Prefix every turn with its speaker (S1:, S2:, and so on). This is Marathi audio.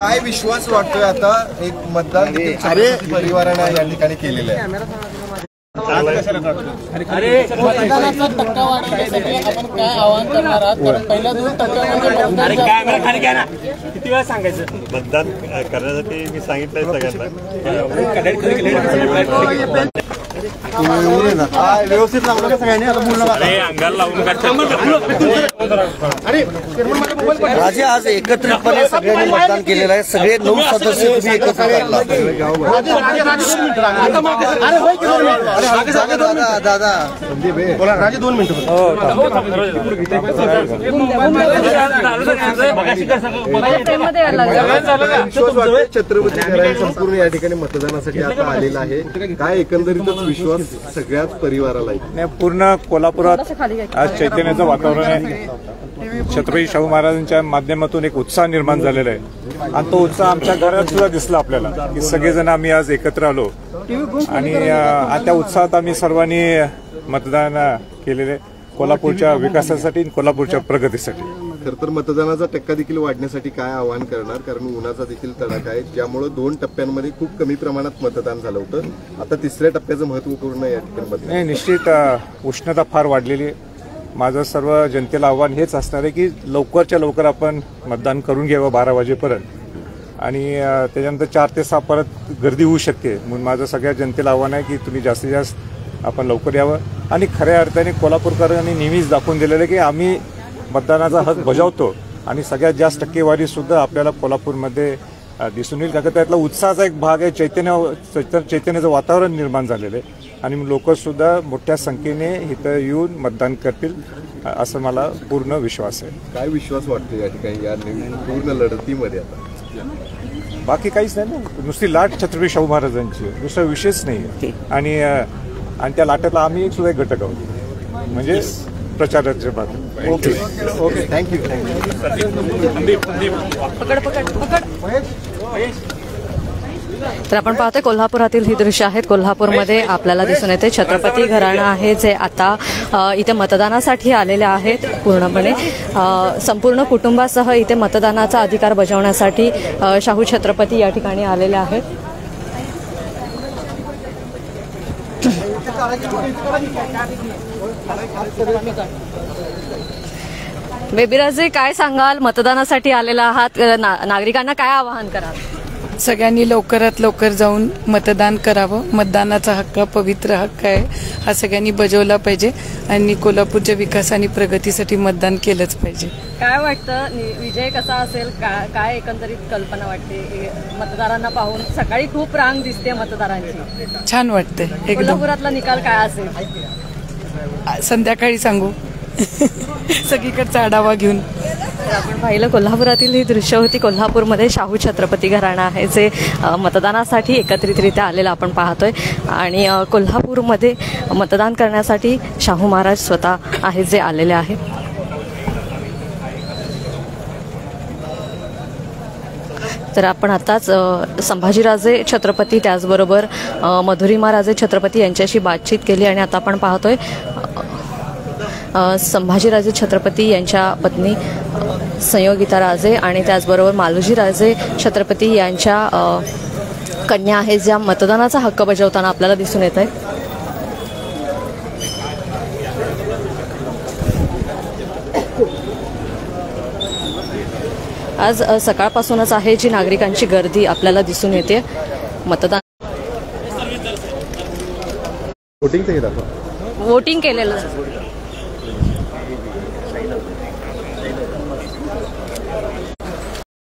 S1: काय विश्वास वाटतोय आता एक मतदान परिवाराने या ठिकाणी केलेलं आहे?
S2: मतदानाचा टक्का वाढवण्यासाठी आपण काय आवाहन करणार आहात? कारण पहिल्या 2 टप्प्यामध्ये
S3: किती वेळा सांगायचं मतदान करण्यासाठी मी सांगितलंय सगळ्यांना
S1: व्यवस्थित लावलं का सगळ्यांनी?
S3: अंगाला लावून
S4: राजे आज एकत्रितपणे सगळ्यांनी मतदान केलेलं आहे. सगळे 9 सदस्य तुम्ही एकत्र दादा
S1: राजे 2 मिनिटं छत्रपती घराणे संपूर्ण या ठिकाणी मतदानासाठी आता आलेला आहे. काय एकंदरीतच विश्वास सगळ्याच परिवाराला आहे?
S5: पूर्ण कोल्हापुरात आज चैतन्याचं वातावरण आहे. छत्रपती शाहू महाराजांच्या माध्यमातून एक उत्साह निर्माण झालेला आहे आणि तो उत्साह आमच्या घरात सुद्धा दिसला आपल्याला की सगळेजण आम्ही आज एकत्र आलो आणि त्या उत्साहात आम्ही सर्वांनी मतदान केलेले कोल्हापूरच्या विकासासाठी आणि कोल्हापूरच्या प्रगतीसाठी.
S1: खरं तर मतदानाचा टक्का देखील वाढण्यासाठी काय आवाहन करणार? कारण उन्हाचा देखील तडाखा आहे, ज्यामुळे 2 टप्प्यांमध्ये खूप कमी प्रमाणात मतदान झालं होतं. आता 3ऱ्या टप्प्याचं महत्वपूर्ण या ठिकाणी
S5: निश्चित उष्णता फार वाढलेली आहे. माझं सर्व जनतेला आव्हान हेच असणार आहे की लवकरच्या लवकर आपण मतदान करून घ्यावं 12 वाजेपर्यंत आणि त्याच्यानंतर 4 ते 6 परत गर्दी होऊ शकते. म्हणून माझं सगळ्या जनतेला आव्हान आहे की तुम्ही जास्तीत जास्त आपण लवकर यावं आणि खऱ्या अर्थाने कोल्हापूरकरांनी नेहमीच दाखवून दिलेलं आहे की आम्ही मतदानाचा हक बजावतो आणि सगळ्यात जास्त टक्केवारी सुद्धा आपल्याला कोल्हापूरमध्ये दिसून येईल. कारण त्यातला उत्साहाचा एक भाग आहे. चैतन्याचं वातावरण निर्माण झालेलं आहे आणि लोक सुद्धा मोठ्या संख्येने इथं येऊन मतदान करतील असं मला पूर्ण विश्वास आहे.
S1: काय विश्वास वाटतो या ठिकाणी या पूर्ण लढतीमध्ये? आता
S5: बाकी काहीच नाही ना, नुसती लाट छत्रपती शाहू महाराजांची, दुसरा विषयच नाही. आणि त्या लाटेतला आम्ही सुद्धा एक घटक आहोत म्हणजे प्रचाराचे भाग.
S1: Okay thank you.
S6: तर आपण पाहतोय कोल्हापुरातील ही दृश्य आहेत. कोल्हापूरमध्ये आपल्याला दिसून येते छत्रपती घराणं आहे जे आता इथे मतदानासाठी आलेले आहेत. पूर्णपणे संपूर्ण कुटुंबासह इथे मतदानाचा अधिकार बजावण्यासाठी शाहू छत्रपती या ठिकाणी आलेले आहेत. बेबीराजे, काय सांगाल? मतदानासाठी आलेला आहात, नागरिकांना काय आवाहन कराल?
S7: सगळ्यांनी लवकरात लवकर जाऊन मतदान करावं. मतदानाचा हक्क पवित्र हक्क आहे, हा सगळ्यांनी बजावला पाहिजे आणि कोल्हापूरच्या विकास आणि प्रगतीसाठी मतदान केलंच पाहिजे.
S6: काय वाटतं, विजय कसा असेल? काय एकंदरीत कल्पना वाटते मतदारांना पाहून? सकाळी खूप रांग दिसते मतदारांची,
S7: छान वाटतंय.
S6: कोल्हापुरातला निकाल काय असेल
S7: संध्याकाळी सांगू सगळीकडचा आढावा घेऊन.
S6: आपण पाहिलं कोल्हापुरातील ही दृश्य होती. कोल्हापूरमध्ये शाहू छत्रपती घराणं आहे जे मतदानासाठी एकत्रितरित्या आलेलं आपण पाहतोय आणि कोल्हापूरमध्ये मतदान करण्यासाठी शाहू महाराज स्वतः आहेत जे आलेले आहेत. तर आपण आताच संभाजीराजे छत्रपती त्याचबरोबर मधुरिमाराजे छत्रपती यांच्याशी बातचीत केली आणि आता आपण पाहतोय संभाजीराजे छत्रपती यांच्या पत्नी संयोगिताराजे आणि त्याचबरोबर मालोजीराजे छत्रपती यांच्या कन्या आहेत ज्या मतदानाचा हक्क बजावताना आपल्याला दिसून येत आहेत. आज सकाळपासूनच आहे जी नागरिकांची गर्दी आपल्याला दिसून येते. वोटिंग केलेलं